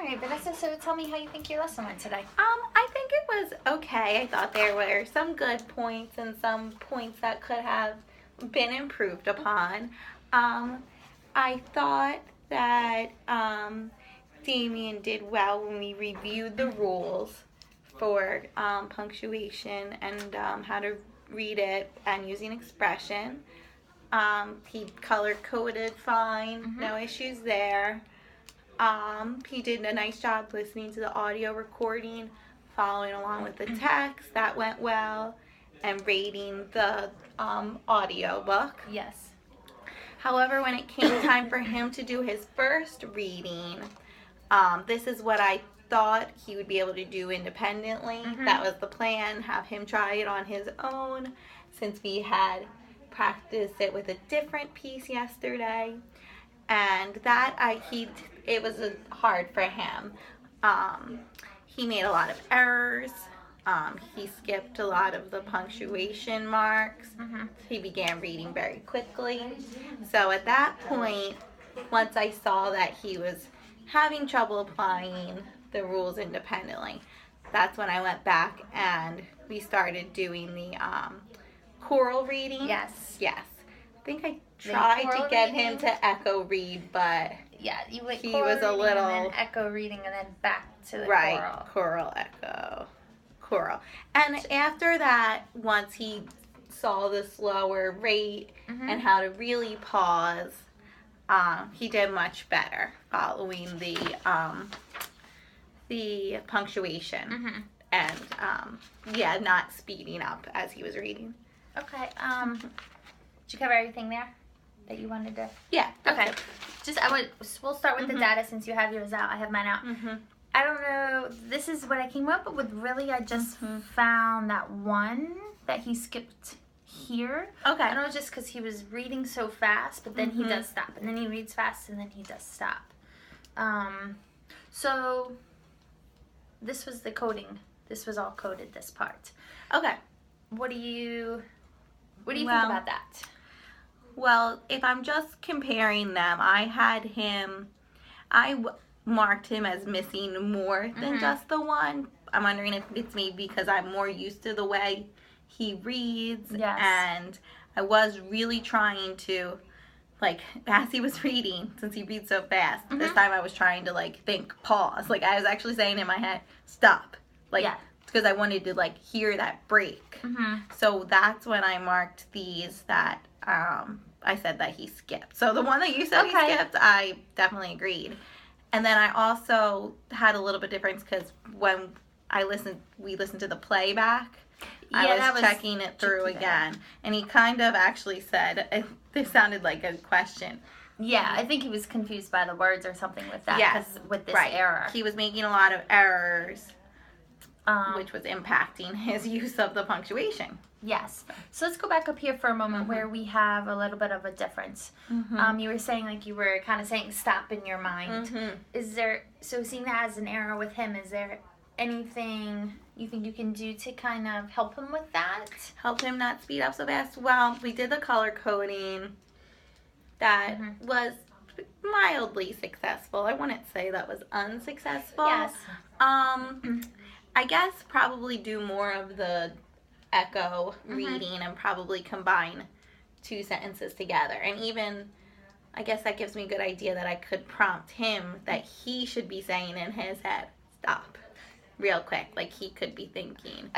right, Vanessa, so tell me how you think your lesson went today. I think it was okay. I thought there were some good points and some points that could have been improved upon. I thought that Damien did well when we reviewed the rules for punctuation and how to read it and using expression. He color-coded fine, no issues there. He did a nice job listening to the audio recording, following along with the text. That went well. And rating the audio book. Yes. However, when it came time for him to do his first reading, this is what I thought he would be able to do independently. That was the plan, have him try it on his own, since we had practiced it with a different piece yesterday. And that it was hard for him. He made a lot of errors. He skipped a lot of the punctuation marks. He began reading very quickly. So at that point, once I saw that he was having trouble applying the rules independently, that's when I went back and we started doing the choral reading. Yes. Yes. I think I tried to get him to echo read, but yeah, you went he choral was a little and then echo reading and then back to the choral echo. Choral. And after that, once he saw the slower rate and how to really pause, he did much better following the punctuation and not speeding up as he was reading. Okay. Did you cover everything there that you wanted to? Yeah. Okay. We'll start with the data since you have yours out. I have mine out. I don't know. This is what I came up with. Really, I just found that one that he skipped here. Okay. I don't know, just because he was reading so fast, but then he does stop, and then he reads fast, and then he does stop. So this was the coding. This was all coded. This part. Okay. What do you think about that? Well, if I'm just comparing them, I marked him as missing more than just the one. I'm wondering if it's maybe because I'm more used to the way he reads. Yes. And I was really trying to, like, as he was reading, since he reads so fast, this time I was trying to, like, think, pause. Like, I was actually saying in my head, stop. Like, because I wanted to, like, hear that break. So that's when I marked these that I said that he skipped. So the one that you said he skipped, I definitely agreed. And then I also had a little bit difference because when we listened to the playback, I was checking it through again. And he kind of actually said, this sounded like a question. Yeah, I think he was confused by the words or something with that. Yes, with this error. He was making a lot of errors, which was impacting his use of the punctuation. Yes. So let's go back up here for a moment where we have a little bit of a difference. You were saying, like, you were kind of saying stop in your mind. So seeing that as an error with him, is there anything you think you can do to kind of help him with that? Help him not speed up so fast? Well, we did the color coding. That was mildly successful. I wouldn't say that was unsuccessful. Yes. I guess probably do more of the echo reading and probably combine two sentences together. And even, I guess that gives me a good idea that I could prompt him that he should be saying in his head, stop, real quick. Like, he could be thinking.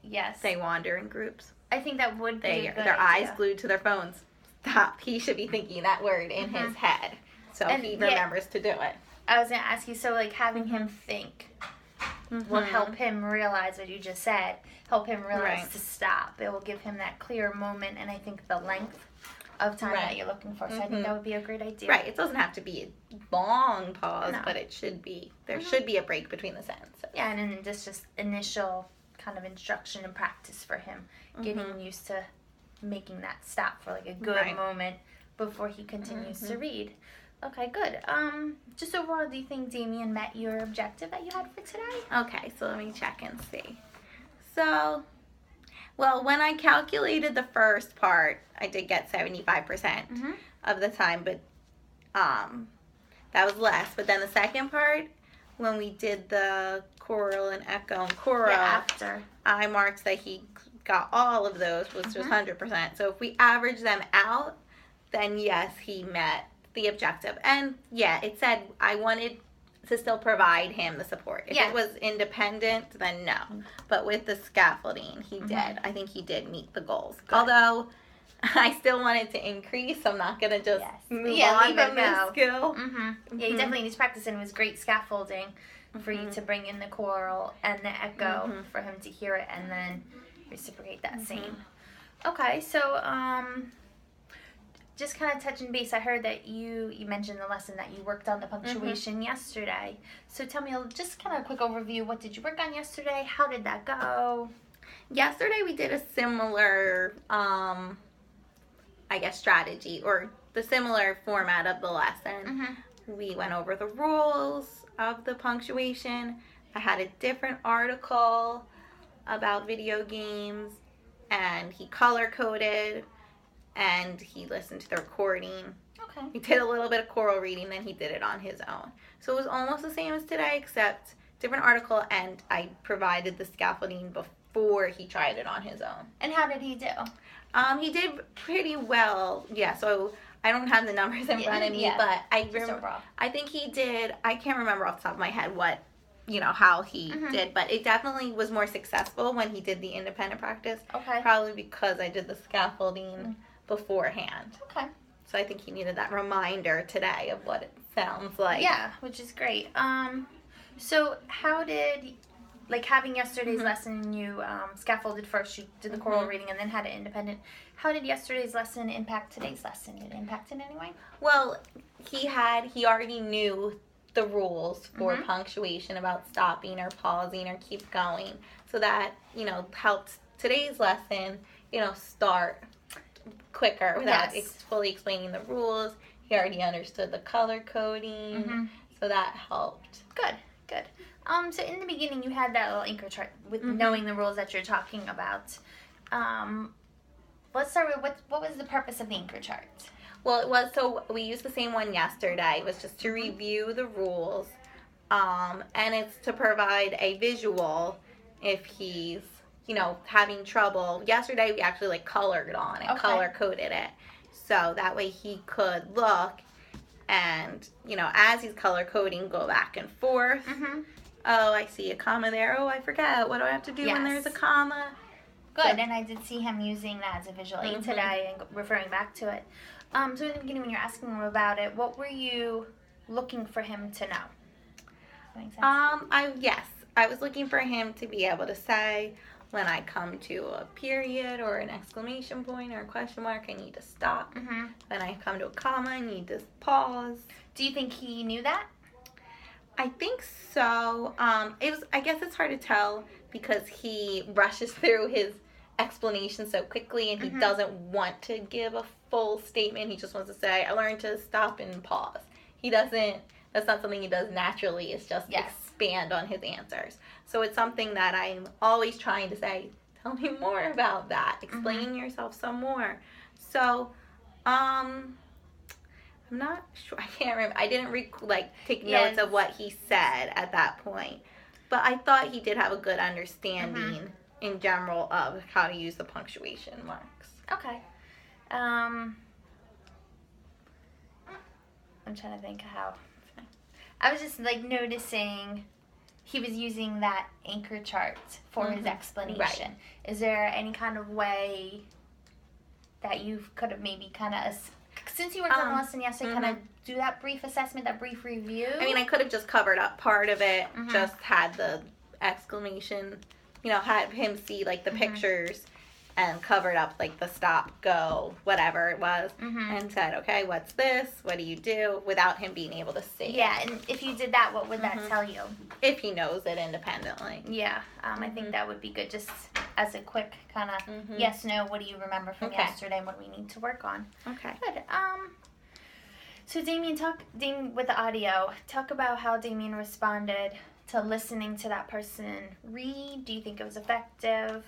Yes. They wander in groups. I think that would be a good their idea. eyes glued to their phones. Stop. He should be thinking that word in his head. So he remembers to do it. I was going to ask you, so, like, having him think will help him realize what you just said, help him realize to stop. It will give him that clear moment, and I think the length of time that you're looking for. So I think that would be a great idea. Right. It doesn't have to be a long pause, but it should be, there should be a break between the sentences. Yeah, and then this just initial kind of instruction and practice for him, getting used to making that stop for, like, a good moment before he continues to read. Okay, good. Just overall, do you think Damien met your objective that you had for today? Okay, so let me check and see. So, well, when I calculated the first part, I did get 75% of the time, but that was less. But then the second part, when we did the choral and echo and choral, after. I marked that he got all of those, which was 100%. So if we average them out, then yes, he met the objective. And yeah, it said I wanted to still provide him the support. If it was independent, then no. But with the scaffolding, he did. I think he did meet the goals. Good. Although I still wanted to increase, so I'm not going to just move on from this skill. Yeah, you definitely need to practice, and it was great scaffolding for you to bring in the choral and the echo for him to hear it and then reciprocate that same. Okay, so just kind of touching base, I heard that you mentioned the lesson that you worked on the punctuation yesterday. So tell me just kind of a quick overview. What did you work on yesterday? How did that go? Yesterday we did a similar, I guess, strategy or the similar format of the lesson. We went over the rules of the punctuation. I had a different article about video games, and he color-coded, and he listened to the recording. Okay. He did a little bit of choral reading, then he did it on his own. So it was almost the same as today, except different article, and I provided the scaffolding before he tried it on his own. And how did he do? He did pretty well. Yeah, so I don't have the numbers in front of me, but I think he did, I can't remember off the top of my head what, how he did, but it definitely was more successful when he did the independent practice. Okay. Probably because I did the scaffolding beforehand. Okay. So I think he needed that reminder today of what it sounds like. Yeah, which is great. So how did, having yesterday's lesson, you scaffolded first, you did the choral reading, and then had it independent. How did yesterday's lesson impact today's lesson? Did it impact it in any way? Well, he already knew the rules for punctuation about stopping or pausing or keep going. So that, helped today's lesson, start quicker without fully explaining the rules. He already understood the color coding, so that helped. Good. So in the beginning, you had that little anchor chart with knowing the rules that you're talking about. Let's start with what was the purpose of the anchor chart? Well, so we used the same one yesterday. It was just to review the rules, and it's to provide a visual if he's having trouble. Yesterday we actually colored on and color coded it, so that way he could look and as he's color coding, go back and forth. Oh, I see a comma there. Oh, I forget. What do I have to do when there's a comma? Good, and I did see him using that as a visual aid today and referring back to it. So in the beginning, when you're asking him about it, what were you looking for him to know? Does that make sense? I was looking for him to be able to say, when I come to a period or an exclamation point or a question mark, I need to stop. When I come to a comma, I need to pause. Do you think he knew that? I think so. I guess it's hard to tell because he rushes through his explanation so quickly, and he doesn't want to give a full statement. He just wants to say, I learned to stop and pause. That's not something he does naturally. It's just expand on his answers. So it's something that I'm always trying to say, tell me more about that. Explain yourself some more. So, I'm not sure. I can't remember. I didn't take notes of what he said at that point. But I thought he did have a good understanding in general of how to use the punctuation marks. Okay. I'm trying to think how. I was just noticing he was using that anchor chart for his explanation. Right. Is there any kind of way that you could have maybe kind of, since you worked on the lesson yesterday, kind of do that brief assessment, that brief review? I mean, I could have just covered up part of it, just had the exclamation, had him see the pictures and covered up the stop, go, whatever it was, and said, okay, what's this? What do you do? Without him being able to see it. Yeah, and if you did that, what would that tell you? If he knows it independently. Yeah, I think that would be good, just as a quick kind of yes, no, what do you remember from yesterday and what do we need to work on? Okay. Good. So Damien, with the audio, talk about how Damien responded to listening to that person read. Do you think it was effective?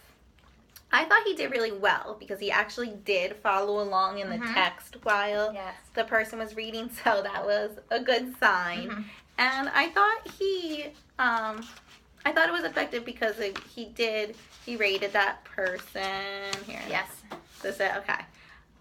I thought he did really well because he actually did follow along in the text while the person was reading, so that was a good sign. And I thought I thought it was effective because he rated that person. Here. Yes. This is it? Okay.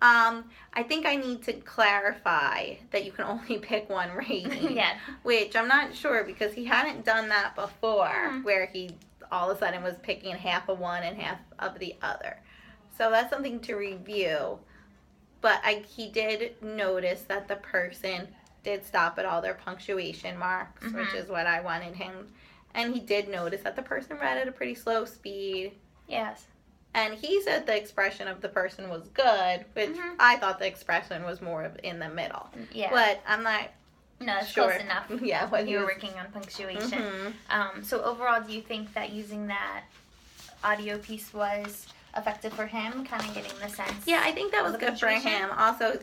I think I need to clarify that you can only pick one rating. Yeah. Which I'm not sure because he hadn't done that before where he all of a sudden was picking half of one and half of the other. So that's something to review. But he did notice that the person did stop at all their punctuation marks, which is what I wanted him. And he did notice that the person read at a pretty slow speed. Yes. And he said the expression of the person was good, which I thought the expression was more of in the middle. Yeah. But I'm not it's sure. Close enough. Yeah. When you were working on punctuation. So overall, do you think that using that audio piece was effective for him, kind of getting the sense? Yeah, I think that was good for him. Also,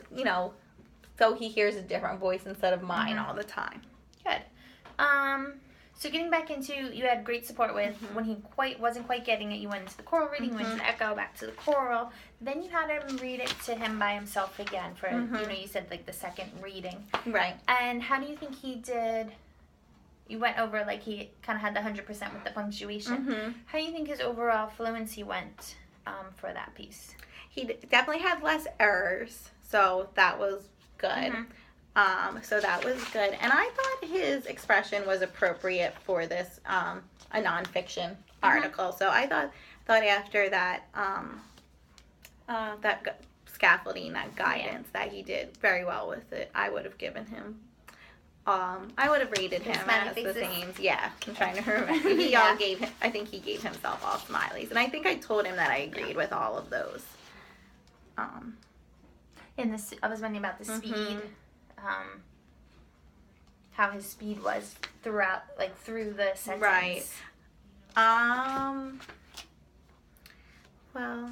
so he hears a different voice instead of mine all the time. Good. So getting back into, you had great support with when he wasn't quite getting it. You went into the choral reading, went to the echo, back to the choral. Then you had him read it to him by himself again for you said like the second reading. Right. And how do you think he did? You went over like he kind of had the 100% with the punctuation. How do you think his overall fluency went for that piece? He definitely had less errors, so that was good. So that was good. And I thought his expression was appropriate for this, a nonfiction article. So I thought after that, that scaffolding, that guidance, that he did very well with it. I would have given him, I would have rated him as the same. Yeah, I'm trying to remember. I think he gave himself all smileys. And I think I told him that I agreed with all of those. I was wondering about the speed. How his speed was throughout, like through the sentence. Right. Well,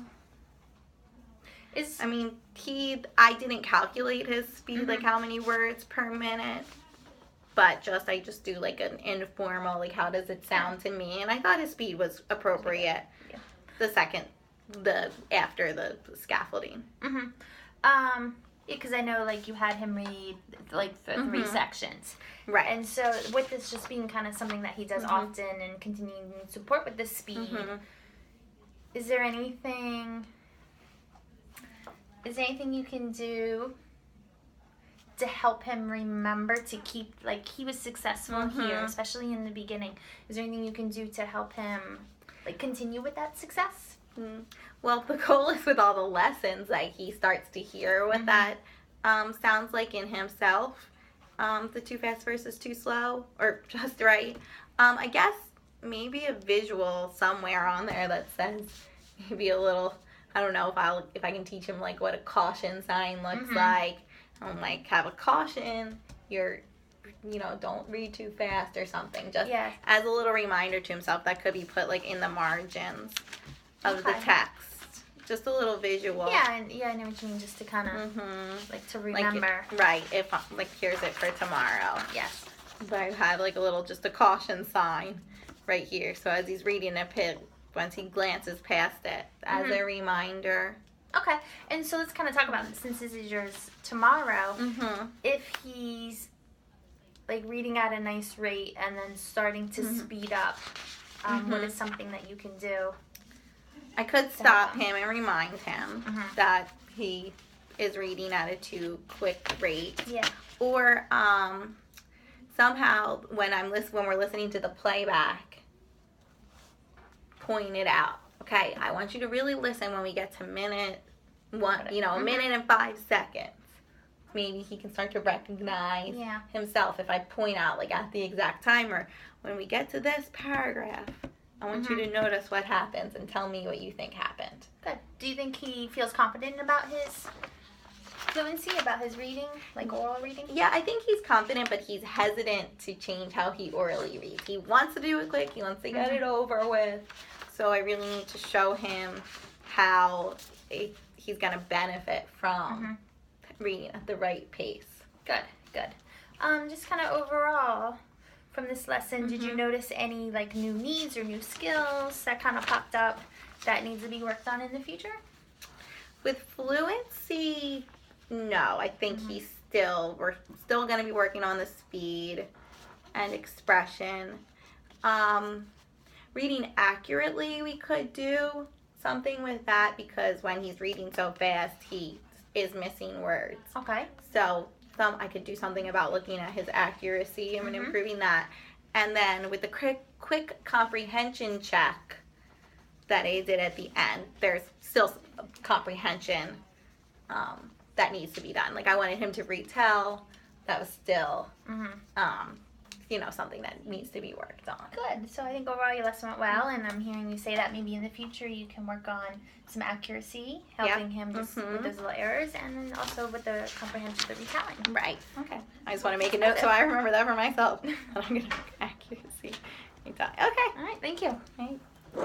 I didn't calculate his speed, like how many words per minute, but I just do like an informal, like how does it sound to me, and I thought his speed was appropriate. Yeah. After the scaffolding. Because I know, like, you had him read, like, the 3 sections. Right. And so, with this just being kind of something that he does often and continuing to support with the speed, is there anything you can do to help him remember to keep, like, he was successful here, especially in the beginning. Is there anything you can do to help him, like, continue with that success? Well, the goal is with all the lessons, like he starts to hear what that sounds like in himself. The too fast versus too slow, or just right. I guess maybe a visual somewhere on there that says maybe a little. I don't know if I can teach him like what a caution sign looks like. Like have a caution. Don't read too fast or something. Just as a little reminder to himself that could be put like in the margins of the text. Just a little visual. Yeah, I know what you mean, just to kind of, like, to remember. If, here's it for tomorrow. Yes. But I have, like, just a caution sign right here. So as he's reading it, once he glances past it, as a reminder. Okay, and so let's kind of talk about this. Since this is yours tomorrow, if he's, like, reading at a nice rate and then starting to speed up, what is something that you can do? I could stop him and remind him that he is reading at a too quick rate. Yeah. Or somehow when we're listening to the playback, point it out. Okay, I want you to really listen when we get to minute 1, a minute and 5 seconds. Maybe he can start to recognize himself if I point out like at the exact timer. When we get to this paragraph, I want you to notice what happens and tell me what you think happened. Good. Do you think he feels confident about his fluency, about his reading, like oral reading? Yeah, I think he's confident, but he's hesitant to change how he orally reads. He wants to do it quick. He wants to get it over with. So I really need to show him how he's going to benefit from reading at the right pace. Good. Just kind of overall, from this lesson, did you notice any like new needs or new skills that kind of popped up that needs to be worked on in the future? With fluency, no. I think we're still going to be working on the speed. and expression. Reading accurately, we could do something with that because when he's reading so fast, he is missing words. Okay. So I could do something about looking at his accuracy and improving that. And then with the quick comprehension check that I did at the end, there's still comprehension that needs to be done. Like I wanted him to retell. That was still, something that needs to be worked on. Good. So I think overall your lesson went well, and I'm hearing you say that maybe in the future you can work on some accuracy, helping him just with those little errors, and then also with the comprehension, the retelling. Right. Okay. I just want to make a note so I remember that for myself. I'm going to accuracy. Okay. All right. Thank you. Right.